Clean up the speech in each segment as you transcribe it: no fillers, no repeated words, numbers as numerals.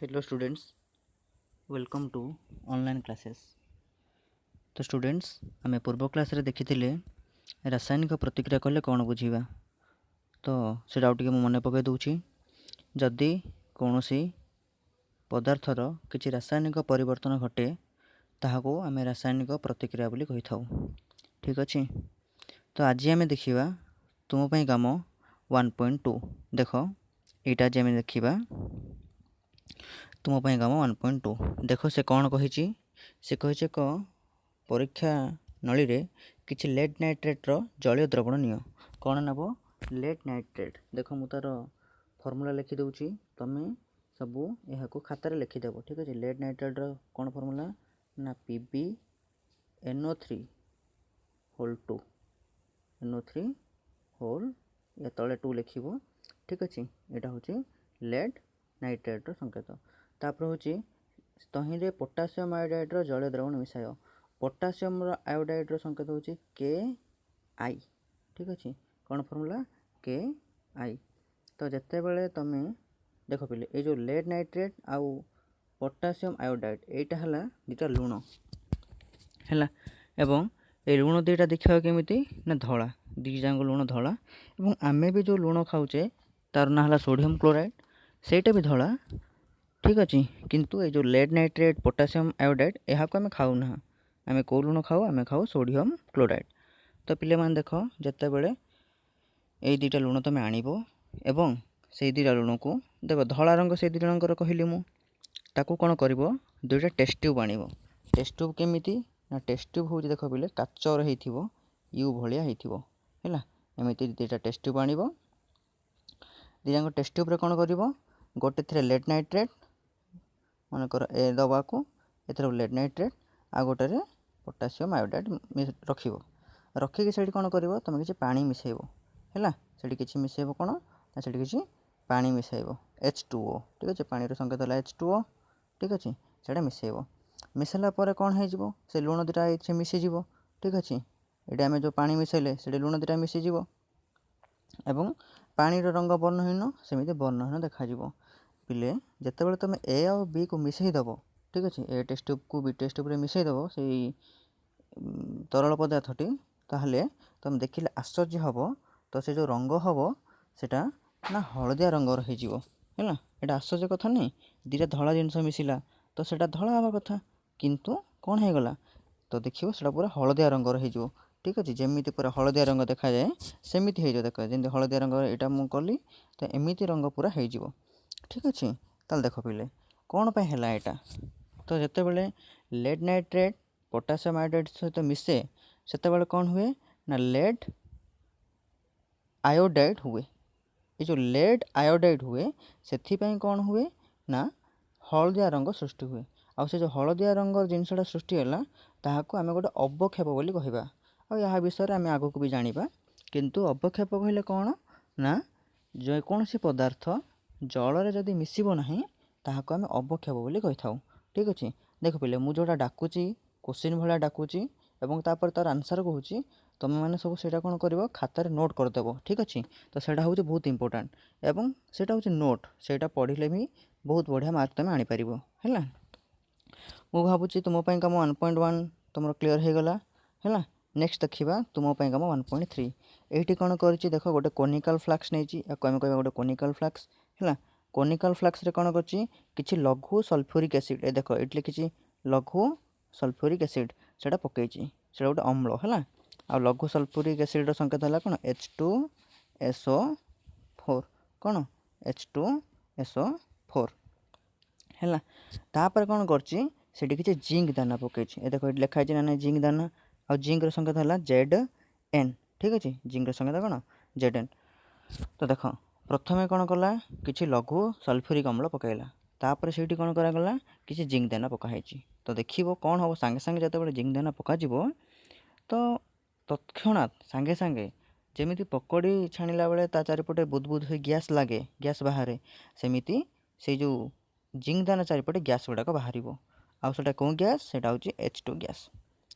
Hello students, welcome to online classes. तो students आम पूर्व क्लास रे देखिथिले रासायनिक प्रतिक्रिया कले कौन बुझीबा तो सेटा आउ टिके मन पकई दूची जदि कौनसी पदार्थर किछि रासायनिक परिवर्तन घटे ताहाको आमे रासायनिक प्रतिक्रिया बोली कहि थाउ। ठीक अछि। तो आज आमे देखिबा तुम पई काम 1.2 देखो एटा जे आमे देखिबा तुम पई काम 1.2 देखो से कौन कहिछि से कहिछि क परीक्षा नली रे किछि लेड नाइट्रेट रो जलीय द्रवण नियो कौन नबो लेड नाइट्रेट देखो मु तार फार्मूला लिखि दउछि तमे सबु एहा को खाता रे लिखि देबो। ठीक अछि। लेड नाइट्रेट रो कौन फार्मूला ना PbNO3 होल 2 NO3 होल या तळे 2 लिखिबो। ठीक अछि। एटा होछि लेड नाइट्रेट रो संकेत तापर होछि तहि रे पोटासियम आयोडाइड रो जलीय द्रवण मिसायो पोटासियम रो आयोडाइड रो संकेत होछि Ki। ठीक अछि। कोन फार्मूला Ki। तो जत्ते बेले तमे देखो पिले ए जो लेड नाइट्रेट आउ पोटासियम आयोडाइड एटा हला दिटा लूण हला एवं ए लूण दिटा देखियो केमिति ना धळा दी जांग लूण धळा एवं आमे भी जो लूण खाउचे तार ना हला सोडियम क्लोराइड सेटा भी धळा। ठीक अछि। किंतु ए जो लेड नाइट्रेट पोटासियम आयोडाइड एहा को आमे खाउ ना आमे को लूण खाउ आमे खाउ सोडियम क्लोराइड। तो पिले मान देखो जत्ते बेले ए दिटा लूण तमे आनिबो एवं से दिटा लूण को देखो धळा रंग से दिटा रंग कहिली मु ताकू कोन करिवो दुइटा टेस्ट ट्यूब आनिबो। टेस्ट ट्यूब केमिति ना टेस्ट ट्यूब होउछि देखो पिले काचर हेइथिबो यू भलिया हेइथिबो हैला एमिति दिटा टेस्ट ट्यूब आनिबो दिजांग टेस्ट ट्यूब रे कोन करिवो गोटे थरे लेड नाइट्रेट मन कर ए दबा को एथरे लेड नाइट्रेट आ गोटे रे पोटासियम आयोडाइड रखिबो रखि के सेठी कोन करिवो तमे किछि पानी मिसेइबो हैला सेठी किछि मिसेइबो कोन ना सेठी किछि पानी मिसेइबो H2O। ठीक अछि। पानी रो संकेत होला H2O। ठीक अछि। सेटा मिसेइबो मिसेला परे कोन हे जिवो से लूण दिटा एथि मिसि जिवो। ठीक अछि। एटा हमें जो पानी मिसेले सेठी लूण दिटा मिसि जिवो एवं पानी रो रंग वर्णहीन सेमिति वर्णहीन देखा जिवो पिले जत्ते बेले तमे A और B को मिसेइ दबो। ठीक अछि। ए टेस्ट ट्यूब को B टेस्ट ट्यूब रे मिसेइ दबो सेई तरल पदार्थटी ताहले तमे देखिले आश्चर्य हबो तो से जो रंग हबो सेटा ना हळदिया रंग रो हे जिवो हैला एटा आश्चर्य कथा नै दिटा धळा जिंस मिसिला तो सेटा धळा हबा कथा किंतु कोन हे गला तो देखिबो सेटा पूरा हळदिया रंग रो हे जिवो। ठीक अछि। जेमिति पूरा हळदिया रंग देखा जाय सेमिति हे जो देखो जेंति हळदिया रंग एटा मु कली तो एमिति रंग पूरा हे जिवो। ठीक अछि। ताल देखो पिले कोन पे हैला एटा तो जत्ते बेले लेड नाइट्रेट पोटासियम आयोडाइड सहित मिसे सेते बेले कोन हुए ना लेड आयोडाइड हुए ए जो लेड आयोडाइड हुए सेथि पई कोन हुए ना हळदिया रंग सृष्टि हुए आ से जो हळदिया रंग जिंसटा सृष्टि होला ताहाको आमे गोटे अवक्षेप बोली कहिबा आ या विषय रे आमे आगु को भी जानिबा किंतु अवक्षेप कहले कोन ना जे कोनसी पदार्थ जल रे जदि मिसिबो नाही ताहाको आमे अवक्षेप बोली कहि थाउ। ठीक अछि। देखो पिले मु जोटा डाकुची क्वेश्चन भला डाकुची एवं तापर तार आंसर कहूची तमे माने सब सेटा कोन करबो खाता रे नोट कर देबो। ठीक अछि। तो सेटा होउची बहुत इंपोर्टेंट एवं सेटा होउची नोट सेटा पढिले भी बहुत बढ़िया मार्क तमे आनी परिबो हैला मु भाबुची तुम पई काम 1.1 तुमरो क्लियर हे गला हैला। नेक्स्ट देखिबा तुम पई काम 1.3 एठी कोन करची देखो गोटे कोनिकल फ्लास्क नेची या कमे कमे गोटे कोनिकल फ्लास्क हैला कोनिकल फ्लास्क रे कोन करची किछि लघु सल्फ्यूरिक एसिड ए देखो एटले किछि लघु सल्फ्यूरिक एसिड सेटा पकेची सेटा गोटे अम्ल हैला आ लघु सल्फ्यूरिक एसिड रो संकेत होला कोन H2SO4 कोन H2SO4 हैला तापर कोन करची सेठी किछि जिंक दाना पकेची ए देखो लिखा है ना जिंक दाना आ जिंक रो संकेत होला Zn। ठीक अछि। जिंक रो संकेत कोन Zn। तो देखो प्रथमे कोन कला किछि लघु सल्फ्यूरिक अम्ल पकाइला तापर सेठी कोन करा गला किछि जिंक दाना पका हैची तो देखिबो कोन हो संगे संगे जते बेले जिंक दाना पका जिवो तो तत्क्षणात संगे संगे जेमिति पकोड़ी छाणिला बेले ता चारिपटे बुदबुद होई गैस लागे गैस बाहरे सेमिति से जो जिंक दाना चारिपटे गैस गुडा को बाहरिबो आ सेटा कोन गैस सेटा होची H2 गैस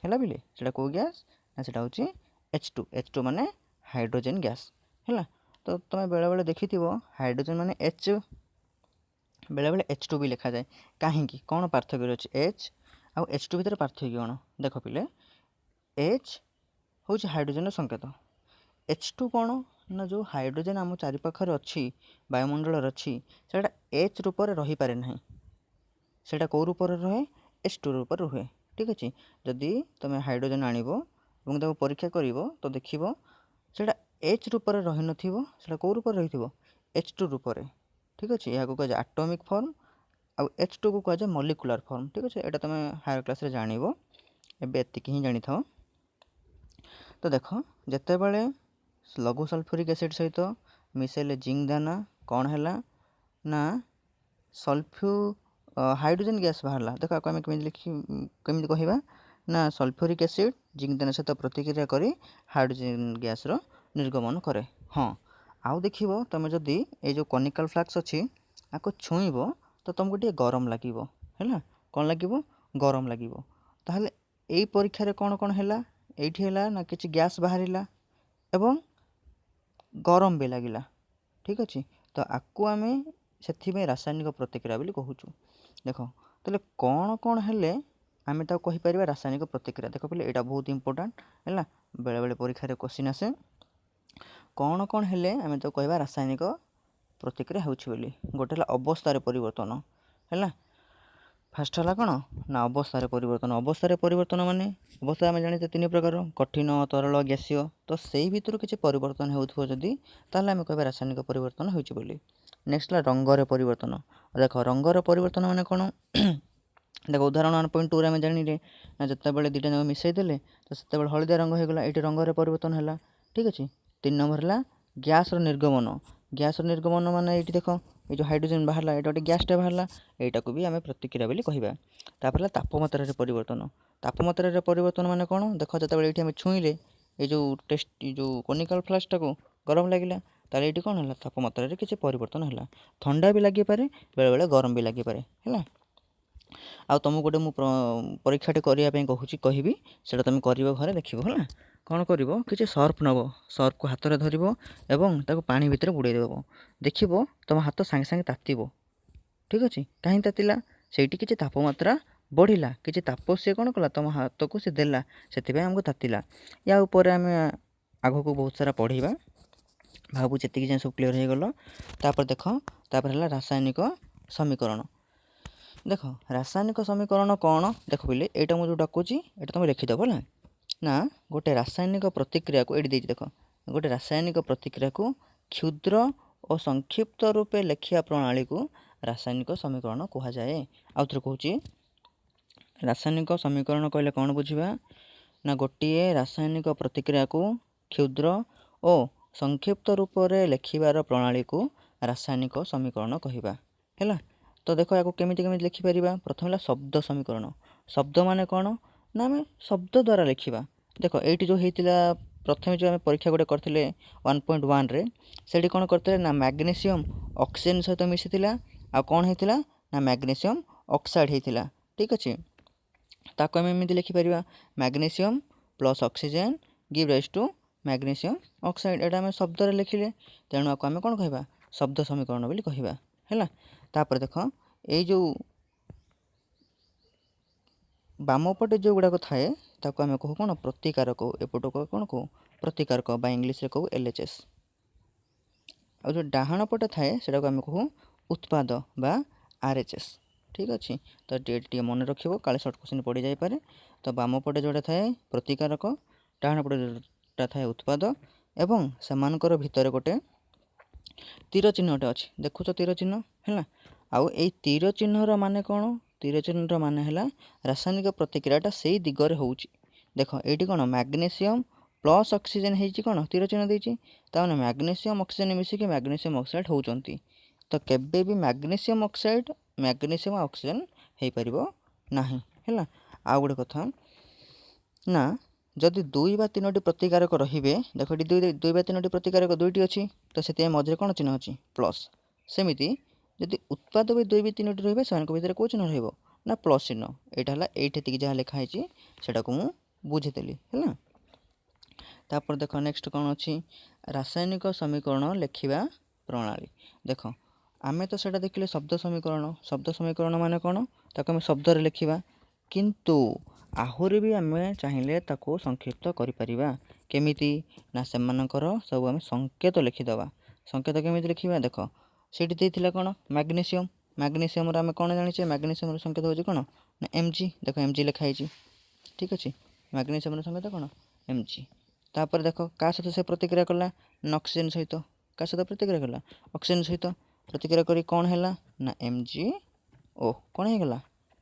हैला बिले सेटा को गैस ना सेटा होची H2 माने हाइड्रोजन गैस हैला। तो तमे बेले बेले देखिथिबो हाइड्रोजन माने H बेले बेले H2 भी लिखा जाए कहीं कौन पार्थक्य अच्छे H आउ H2 भितर पार्थक्य कौन देख पिले H हूँ हाइड्रोजन संकेत H2 कौन ना जो हाइड्रोजन आम चारिपाखे अच्छी वायुमंडल अच्छी से H रूप में रही पारे ना सेटा कौ रूप रहे H2 रूप रुहे ठीक अच्छे जदि तुम हाइड्रोजन आण परीक्षा कर तो देख से H रूप रही ना कौ रूप रही H2 रूप ठीक अच्छे यहाँ कह जाए एटॉमिक फॉर्म आउ H2 को कह जाए मॉलिक्यूलर फॉर्म ठीक अच्छे यहाँ तुम हायर क्लास रे जान एबे एतिक ही जानी था। तो देख जिते बड़े लघु सल्फ्यूरिक एसिड सहित मिसेले जिंक दाना कौन है ना सल्फ्यू हाइड्रोजन गैस बाहर देख आम कमी कहवा ना सल्फ्यूरिक एसिड जिंक दाना सहित प्रतिक्रिया कर हाइड्रोजन गैस निर्गमन करे। हाँ आउ देख तुम जदि ये जो कनिकल फ्लास्क अच्छी आपको छुईब तो तुमको टे गरम लगे है कौन लगे गरम लगे ताहले यही परीक्षा कौन कौन है ये ना कि गैस बाहर एवं गरम भी लगिला ठीक अच्छे तो आपको आम से रासायनिक प्रतिक्रिया बोली कहूँ। देख तो कौन कौन है आम कहीपर रासायनिक प्रतिक्रिया देख पे यहाँ बहुत इंपोर्टाट है बेले बेले परीक्षा क्वेश्चन आसे कौन कौन है आम तो कह रासायनिक प्रतिक्रिया होली गोटे अवस्थार परिवर्तन है फास्ट है कौन ना अवस्थार परिवर्तन माने अवस्था आम जाने 3 प्रकार कठिन तरल गैसीय तो से भितर किसी परिवर्तन होदी ताल आम कह रासायनिक परिवर्तन होली। नेक्स्ट रंगर परिवर्तन देख रंगर परिवर्तन माने कौन देख उदाहरण 1.2 आम जाने ना जिते बड़े दुटा जाक मिसईदे तो से हलदिया रंग होगा ये रंगर परिवर्तन है ठीक अच्छे। 3 नंबर है गैस निर्गमन माने ये देख ये जो हाइड्रोजन बाहर ये गोटे गैसटे बाहर यहाँ को भी आम प्रतिक्रिया बोली कहवा। तापर तापमात्रा परिवर्तन परिवर्तन माने कौन देख जो ये छुईले ये जो टेस्ट जो कनिकल फ्लास्क को गरम लगे ताले ये कौन है तापमात्रा किसी परिवर्तन है ठंडा भी लगे पारे बेले बेले गरम भी लगे पारे है। आ तुमको गोटे मु परीक्षाटे करने कहबी से तुम कर घरे देख है कौन कर कि सर्फ नब सर्फ को हाथ में धर एवं ताको पानी भितर बुड़े देव देख तुम हाथ सांगे सांगे तातीब ठीक अच्छे कहीं तातिला से किसी तापमात्रा बढ़ला कि ताप सी कौन कला तुम हाथ को सी देला से आमको तातिला या ऊपर आम आग को बहुत सारा पढ़ा भावु जी सब क्लीयर हो गल। तापर देख तापर है रासायनिक समीकरण देख रासायनिक समीकरण कौन देख बोले यहाँ मुझे डाकुची ये तुम लिखिदेव ना गोटे रासायनिक प्रतिक्रिया को ये देख गोटे रासायनिक प्रतिक्रिया को क्षुद्र और संक्षिप्त रूपे लेखिया प्रणाली को रासायनिक समीकरण कह जाए। आउ थे कहूँ रासायनिक समीकरण कहले कौन बुझा ना गोटे रासायनिक प्रतिक्रिया को क्षुद्र और संक्षिप्त रूप से लेखिबार प्रणाली को रासायनिक समीकरण कहवा है। तो देख या केमी केमी लिखिपर प्रथम है शब्द समीकरण शब्द माने कौन ना आम शब्द द्वारा लिखा देख ये जो होता प्रथम जो आम परीक्षा गोटे करते 1.1 रे से कौन करते ना मैग्नेशियम ऑक्सीजन सहित मिसी आ कौन होता ना मैग्नेशियम ऑक्साइड होता ठीक अच्छे ताको आम एमती लिखिपर magnesium plus oxygen give rise to magnesium oxide एटा आम शब्द लिखिले तेणु आपको आम कौन कहवा शब्द समीकरण बोली कहवा है। तापर देख ये जो बामपटे जो गुड़ाक थाए ताको आम कहू कौन प्रतिकारक एपट कौन कहू प्रतिकारक बा इंग्लीश रे कहू LHS और जो डाहाण पटे थाए से आम कहू उत्पाद बा RHS ठीक अच्छे। तो टे मन रख काले सर्ट क्वेश्चन पड़ जापे तो बामपटे जोड़ा थाए प्रतिकारक डाहाण पटे जोटा थाए उत्पाद एवं सेमानकर भितर गोटे तीर चिन्हटे अच्छे देखुच तीर चिन्ह है आउ ए तीर चिन्हर माने कौन तीर चिन्हर माने है रासायनिक प्रतिक्रियाटा से दिगरे हो देख ये कौन मैग्नेशियम प्लस ऑक्सीजन हो कौन तीर चिन्ह देती ताने मैग्नेशियम ऑक्सीजन मिसिकी मैग्नेशियम ऑक्साइड होती तो केबे भी मैग्नेशियम ऑक्साइड मैग्नेशियम ऑक्सीजन हो पार ना है। आउ गोटे कथा ना जदि 2 ବା 3ଟି प्रतिकारक रे देख ये 2 ବା 3ଟି प्रतिकारक 2टी अच्छी तो से मझे कौन चिन्ह अच्छी प्लस सेमती जदि उत्पाद भी 2 ବା 3ଟି रे से भितर कौ चिन्ह रहा प्लस चिन्ह यहाँ है ये जहाँ लिखाई से मुझे बुझीदेली है। तापर देख नेक्स्ट कौन अच्छी रासायनिक समीकरण लेखिबा प्रणाली देख आमे तो सेटा देखिले शब्द समीकरण माने कौन ताको आम शब्द लिखा किंतु आहुरी भी आम चाहिए ताको संक्षिप्त करिपरिबा केमिति ना सेमानकर सब आम संकेत लिखिदबा संकेत केमिति लिखिबा देख सेठी देइथिला कौन मैग्नीशियम मैग्नीशियम आम कौन जानिचे मैग्नीशियम संकेत होची कौन ना एमजी देख एमजी लिखाई ठीक अच्छे मैग्नीशियम संकेत कौन एमजी तापर देख क्या सहित से प्रतिक्रिया कला ना ऑक्सीजन सहित क्या सहित प्रतिक्रिया कला ऑक्सीजन सहित प्रतिक्रिया करी कौन है ना एमजी ओ कौन हो गला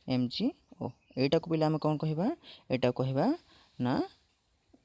एमजी ओ यटा को पिला आम कौन कहवा यहाँ कहवा ना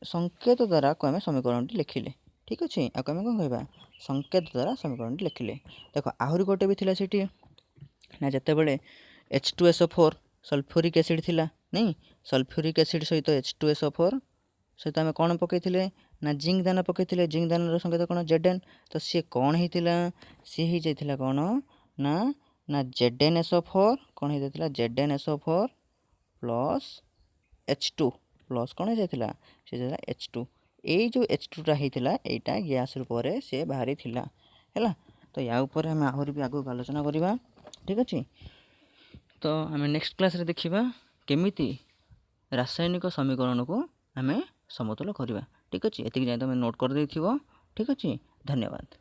संकेत द्वारा को आम समीकरण लिखिले ठीक अच्छे आपको आम कौन कहवा संकेत द्वारा समीकरण लिखिले देख आहरी गोटे भी थिला सेठी ना जितेबाला H2SO4 सल्फ्यूरिक एसिड थिला नहीं सल्फ्यूरिक एसिड सहित H2SO4 सहित आम कौन पकईले ना जिंक दाना पकईले जिंक दानार संकेत कौन जेडेन तो सी कौन होता सी हो जाता कौन ना ना ZnSO4 कौन होता ZnSO4 प्लस H2 प्लस कौन हो जाता सी H2 ये जो H2टा होता यहाँ गैस रूप से बाहरी है तो या ऊपर आम आहरी भी आगू आलोचना करवा ठीक अच्छे तो आम नेक्स्ट क्लास रे देखा केमिति रासायनिक समीकरण को आम समतुल करवा ठीक अच्छे ये जाए तुम नोट कर ठीक अच्छे धन्यवाद।